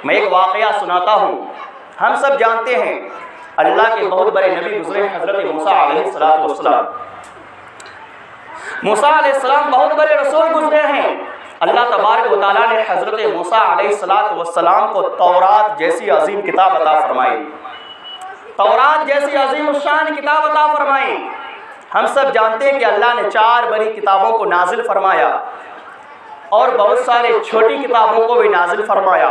میں ایک واقعہ سناتا ہوں. ہم سب جانتے ہیں اللہ کے بہت بڑے نبی گزرے حضرت موسیٰ علیہ السلام. موسیٰ علیہ السلام بہت بڑے رسول گزرے ہیں. اللہ تبارک و تعالیٰ نے حضرت موسیٰ علیہ السلام کو تورات جیسی عظیم کتاب عطا فرمائی. تورات جیسی عظیم الشان کتاب عطا فرمائی. ہم سب جانتے ہیں کہ اللہ نے 4 بڑی کتابوں کو نازل فرمایا اور بہت سارے چھوٹی کتابوں کو بھی نازل فرمایا.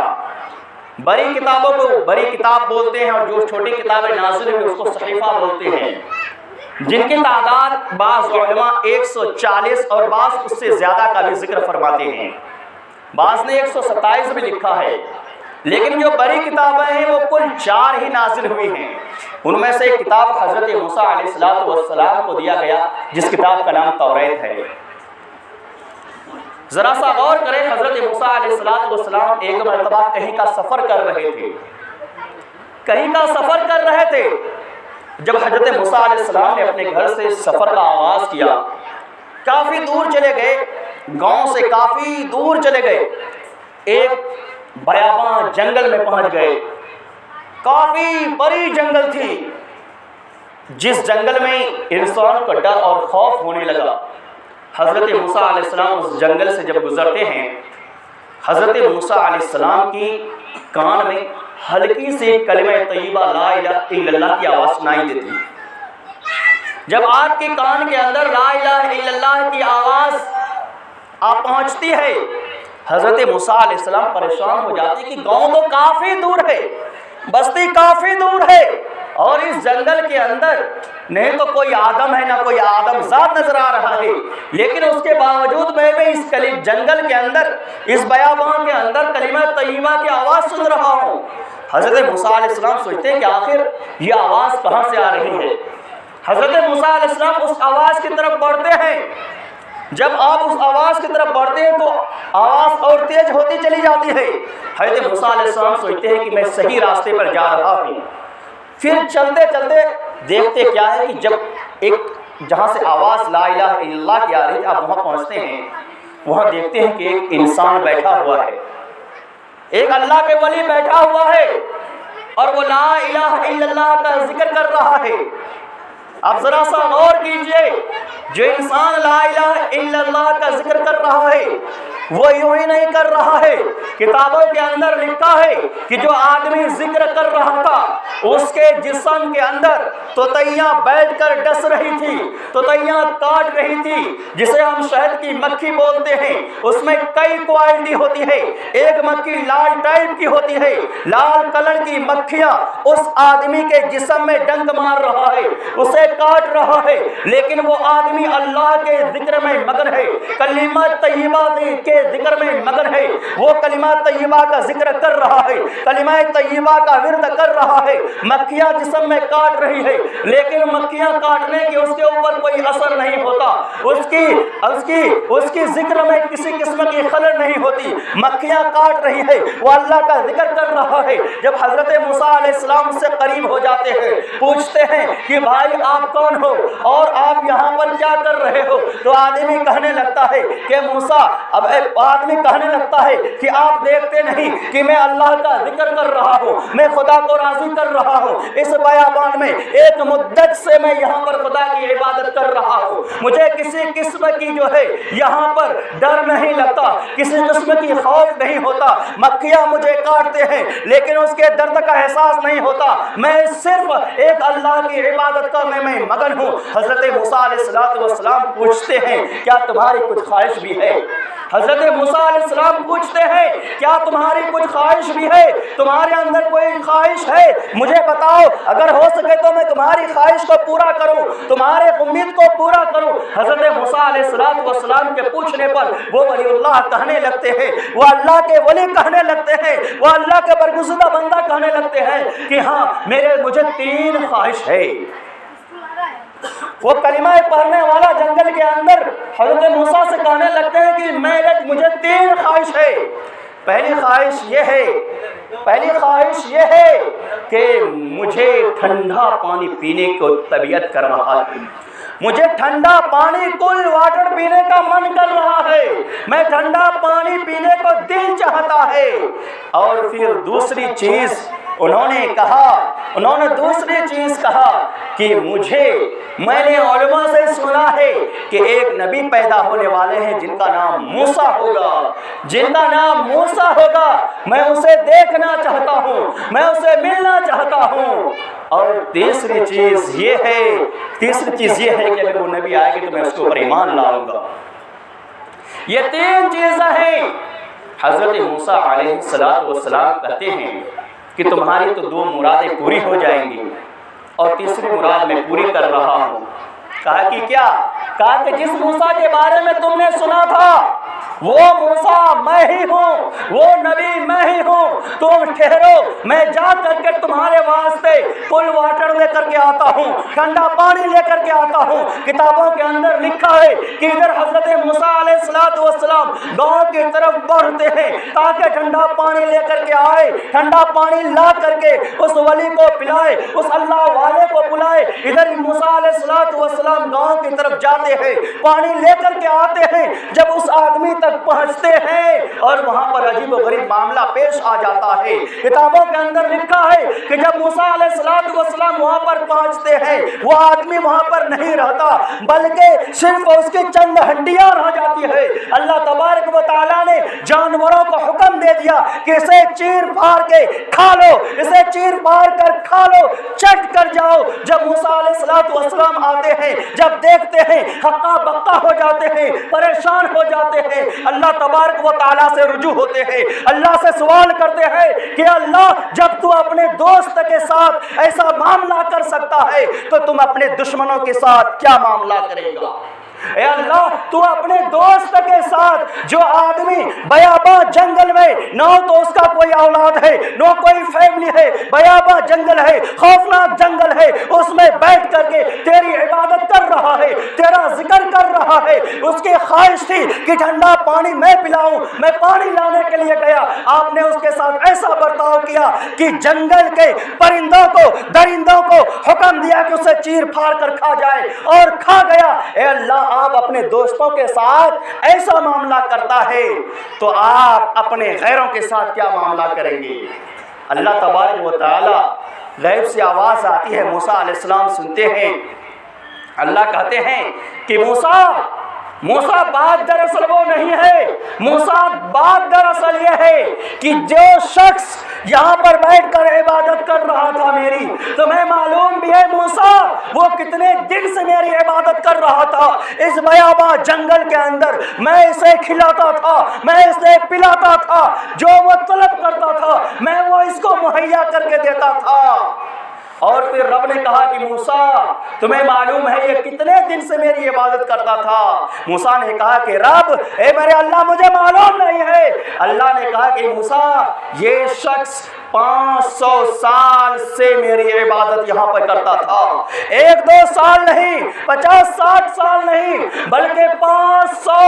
بڑی کتابوں کو بڑی کتاب بولتے ہیں اور جو چھوٹی کتابیں نازل ہوئی اس کو صحیفہ بولتے ہیں، جن کی تعداد بعض علماء 140 اور بعض اس سے زیادہ کا بھی ذکر فرماتے ہیں. بعض نے 127 بھی لکھا ہے. لیکن جو بڑی کتابیں ہیں وہ کل 4 ہی نازل ہوئی ہیں. ان میں سے ایک کتاب حضرت موسیٰ علیہ السلام کو دیا گیا جس کتاب کا نام توریت ہے. ذرا سا غور کریں، حضرت موسیٰ علیہ السلام ایک مرتبہ کہیں کا سفر کر رہے تھے. جب حضرت موسیٰ علیہ السلام نے اپنے گھر سے سفر کا آغاز کیا، کافی دور چلے گئے، گاؤں سے کافی دور چلے گئے، ایک بیاباں جنگل میں پہنچ گئے. کافی بڑی جنگل تھی جس جنگل میں انسان کو ڈر اور خوف ہونے لگا. حضرت موسیٰ علیہ السلام اس جنگل سے جب گزرتے ہیں، حضرت موسیٰ علیہ السلام کی کان میں ہلکی سی کلمہ طیبہ لا الہ الا اللہ کی آواز سنائی دیتی. جب آپ کے کان کے اندر لا الہ الا اللہ کی آواز آپ پہنچتی ہے، حضرت موسیٰ علیہ السلام پریشان ہو جاتے کہ گاؤں تو کافی دور ہے، بستی کافی دور ہے، اور اس جنگل کے اندر نہیں تو کوئی آدم ہے نہ کوئی آدم ذات نظر آ رہا ہے، لیکن اس کے باوجود میں اس جنگل کے اندر، اس بیاباں کے اندر کلمہ طیبہ کی آواز سن رہا ہوں. حضرت موسیٰ علیہ السلام سوچتے ہیں کہ آخر یہ آواز کہاں سے آ رہی ہے. حضرت موسیٰ علیہ السلام اس آواز کی طرف بڑھتے ہیں. جب آپ اس آواز کی طرف بڑھتے ہیں تو آواز اور تیز ہوتی چلی جاتی ہے. حضرت موسیٰ علیہ السلام سوچتے ہیں کہ میں صحیح راستے پر جا رہا ہوں. پھر چلتے چلتے دیکھتے کیا ہے کہ جب ایک جہاں سے آواز لا الہ الا اللہ کی آ رہی ہے، آپ وہاں پہنچتے ہیں، وہاں دیکھتے ہیں کہ ایک انسان بیٹھا ہوا ہے، ایک اللہ کے ولی بیٹھا ہوا ہے اور وہ لا الہ الا اللہ کا ذکر کر رہا ہے. آپ ذرا سا غور کیجئے، جو انسان لا الہ الا اللہ کا ذکر کر رہا ہے وہ یوں ہی نہیں کر رہا ہے. کتابوں کے اندر لکھا ہے کہ جو آدمی ذکر کر رہا تھا اس کے جسم کے اندر توتیاں بیٹھ کر ڈس رہی تھی، توتیاں کاٹ رہی تھی، جسے ہم شہد کی مکھی بولتے ہیں. اس میں کئی کوالٹی ہوتی ہے. ایک مکھی لال ٹائپ کی ہوتی ہے، لال کلر کی مکھیاں اس آدمی کے جسم میں ڈنک مار رہا ہے، اسے کاٹ رہا ہے، لیکن وہ آدمی اللہ کے ذکر میں مگن ہے، کلمہ طیبہ کے ذکر میں مگن ہے. وہ کلمہ طیبہ کا ذکر کر رہا ہے، کلمہ طیبہ کا ورد کر رہا ہے. مکھیاں جسم میں کاٹ رہی ہے، لیکن مکھیاں کاٹنے کے اس کے اوپر کوئی اثر نہیں ہوتا، اس کی ذکر میں کسی قسم کی خلل نہیں ہوتی. مکھیاں کاٹ رہی ہے، وہ اللہ کا ذکر کر رہا ہے. جب حضرت موسیٰ علیہ السلام سے قریب ہو جاتے ہیں، پوچھتے ہیں کہ بھائی آپ کون ہو اور آپ یہاں پر کیا کر رہے ہو، تو آدمی کہنے لگتا ہے کہ موسیٰ، آدمی کہنے لگتا ہے کہ آپ دیکھتے نہیں کہ میں اللہ کا ذکر کر رہا ہوں، میں خدا کو راضی کر رہا ہوں. اس بیابان میں ایک مدت سے میں یہاں پر خدا کی عبادت کر رہا ہوں. مجھے کسی قسم کی جو ہے یہاں پر ڈر نہیں لگتا، کسی قسم کی خوف نہیں ہوتا. مکھیاں مجھے کاٹتے ہیں لیکن اس کے درد کا احساس نہیں ہوتا. میں صرف ایک اللہ کی عبادت کرنے میں مگن ہوں. حضرت موسیٰ علیہ السلام پوچھتے ہیں کیا تمہاری کچھ خواہش بھی ہے؟ حضرت موسیٰ علیہ السلام پوچھتے ہیں کیا تمہاری کچھ خواہش بھی ہے؟ تمہارے اندر کوئی خواہش ہے؟ مجھے بتاؤ، اگر ہو سکے تو میں تمہاری خواہش کو پورا کروں، تمہارے امید کو پورا کروں. حضرت موسیٰ علیہ السلام کے پوچھنے پر وہ ولی اللہ کہنے لگتے ہیں، وہ اللہ کے ولی کہنے لگتے ہیں، وہ اللہ کے برگزیدہ بندہ کہنے لگتے ہیں کہ ہاں مجھے 3 خواہش ہے. وہ کلمہ پڑھنے والا جنگل کے اندر حضرت موسیٰ سے کہنے لگتے ہیں کہ مجھے 3 خواہش ہے. پہلی خواہش یہ ہے کہ مجھے ٹھنڈا پانی پینے کو طبیعت کر رہا ہے. مجھے ٹھنڈا پانی کول واٹر پینے کا من کر رہا ہے، میں ٹھنڈا پانی پینے کو دل چاہتا ہے۔ اور پھر دوسری چیز انہوں نے دوسری چیز کہا کہ میں نے علماء سے سنا ہے کہ ایک نبی پیدا ہونے والے ہیں جن کا نام موسیٰ ہوگا، میں اسے دیکھنا چاہتا ہوں، میں اسے ملنا چاہتا ہوں۔ اور تیسری چیز یہ ہے کہ اگر وہ نبی آئے گی تو میں اس کے اوپر ایمان لاؤں گا۔ یہ 3 چیزیں ہیں۔ حضرت موسیٰ علیہ السلام کہتے ہیں کہ تمہاری تو 2 مرادیں پوری ہو جائیں گی اور تیسری مراد میں پوری کر رہا ہوں۔ کہا کہ کیا؟ کہا کہ جس موسیٰ کے بارے میں تم نے سنا تھا وہ موسیٰ میں ہی ہوں، وہ نبی میں ہی ہوں، تم ٹھہرو، میں جا کر کے تمہارے واسطے کول واٹر لے کر کے آتا ہوں، ٹھنڈا پانی لے کر کے آتا ہوں۔ کتابوں کے اندر لکھا ہے کہ ادھر حضرت موسیٰ علیہ السلام گاؤں کی طرف بڑھتے ہیں تاکہ ٹھنڈا پانی لے کر کے آئے، ٹھنڈا پانی لا کر کے اس ولی کو پلائے، اس اللہ والے کو بلائے۔ ادھر موسیٰ علیہ السلام گاؤں کی طرف جاتے ہیں، پانی لے کر کے آتے ہیں۔ جب اس آدمی تک پہنچتے ہیں اور وہاں پر عجیب و غریب معاملہ پیش آ جاتا ہے۔ کتابوں کے اندر لکھا ہے کہ جب موسیٰ علیہ السلام وہاں پر پہنچتے ہیں، وہ آدمی وہاں پر نہیں رہتا بلکہ صرف اس کی چند ہڈیاں رہ جاتی ہے۔ اللہ تبارک و تعالیٰ نے جانوروں کو حکم دے دیا کہ اسے چیر پھاڑ کے کھا لو، اسے چیر پھاڑ کر کھا لو، چٹ کر جاؤ۔ جب موسیٰ علیہ السلام آتے ہیں، جب دیکھتے ہیں، ہکا بکا ہو جاتے ہیں، پریشان ہو جاتے ہیں، اللہ تبارک و تعالیٰ سے رجوع ہوتے ہیں، اللہ سے سوال کرتے ہیں کہ اللہ جب تو اپنے دوست کے ساتھ ایسا معاملہ کر سکتا ہے تو تم اپنے دشمنوں کے ساتھ کیا معاملہ کرے گا؟ اے اللہ تو اپنے دوست کے ساتھ، جو آدمی بیاباں جنگل میں نہ تو اس کا کوئی اولاد ہے نہ کوئی فیملی ہے، بیاباں جنگل ہے، خوفناک جنگل ہے، اس میں بیٹھ کر کے تیری عبادت کر رہا ہے، تیرا ذکر کر رہا ہے، اس کی خواہش تھی کہ ٹھنڈا پانی میں پلاؤں، میں پانی لانے کے لیے گیا، آپ نے اس کے ساتھ ایسا برتاؤ کیا کہ جنگل کے پرندوں کو، درندوں کو حکم دیا کہ اسے چیر پھاڑ کر کھا جائے اور کھا گیا۔ اے اللہ آپ اپنے دوستوں کے ساتھ ایسا معاملہ کرتا ہے تو آپ اپنے غیروں کے ساتھ کیا معاملہ کریں گے؟ اللہ تبارک و تعالی غیب سے آواز آتی ہے، موسیٰ علیہ السلام سنتے ہیں، اللہ کہتے ہیں کہ موسیٰ بات دراصل وہ نہیں ہے، موسیٰ بات دراصل یہ ہے کہ جو شخص یہاں پر بیٹھ کر عبادت کر رہا تھا میری، تمہیں معلوم بھی ہے موسیٰ وہ کتنے دن سے میری عبادت کر رہا تھا اس بیاباں جنگل کے اندر، میں اسے کھلاتا تھا، میں اسے پلاتا تھا، جو وہ طلب کرتا تھا میں وہ اس کو مہیا کر کے دیتا تھا۔ اور پھر رب نے کہا کہ موسیٰ تمہیں معلوم ہے یہ کتنے دن سے میری عبادت کرتا تھا؟ موسیٰ نے کہا کہ رب اے میرے اللہ مجھے معلوم نہیں ہے۔ اللہ نے کہا کہ موسیٰ یہ شخص 500 سال سے میری عبادت یہاں پر کرتا تھا، 1-2 سال نہیں، 50-60 سال نہیں، بلکہ 500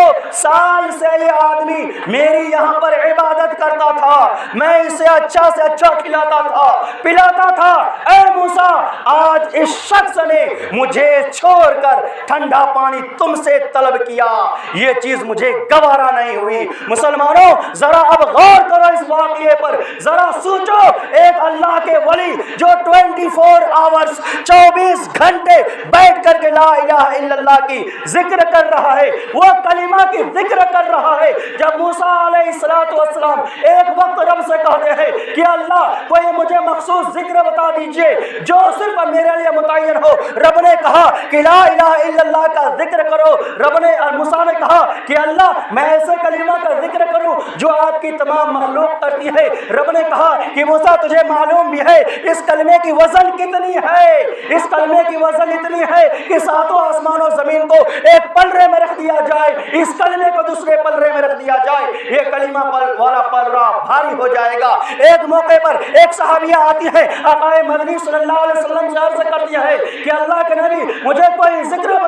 سال سے یہ آدمی میری یہاں پر عبادت کرتا تھا، میں اسے اچھا سے اچھا کھلاتا تھا، پلاتا تھا۔ اے موسیٰ آج اس شخص نے مجھے چھوڑ کر ٹھنڈا پانی تم سے طلب کیا، یہ چیز مجھے گوارا نہیں ہوئی۔ مسلمانوں ذرا اب غور کرو اس واقعے پر، ذرا سوچو ایک اللہ کے ولی جو 24 آورز 24 گھنٹے بیٹھ کر کے لا الہ الا اللہ کی ذکر کر رہا ہے، وہ کلمہ کی ذکر کر رہا ہے۔ جب موسیٰ علیہ السلام ایک وقت رب سے کہتے ہیں کہ اللہ کوئی مجھے مخصوص ذکر بتا دیجئے جو صرف میرے لیے متعین ہو، رب نے کہا کہ لا الہ الا اللہ کا ذکر کرو۔ رب نے موسیٰ نے کہا کہ اللہ میں ایسے کلمہ کا ذکر کروں جو آپ کی تمام مخلوق کرتی ہے۔ رب نے کہا کہ موسیٰ تجھے معلوم بھی ہے اس کلمے کی وزن کتنی ہے، اس کلمے کی وزن اتنی ہے کہ 7 آسمان و زمین کو ایک پلڑے میں رکھ دیا جائے، اس کلمے کو دوسرے پلڑے میں رکھ دیا جائے، یہ کلمہ والا پلڑا بھاری ہو جائے گا۔ ایک موقع پر ایک صحابیہ آتی ہے، آقا مدنی صلی اللہ علیہ وسلم سے عرض کرتی ہے کہ اللہ کے نبی مجھے کوئی ذکر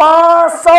500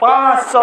500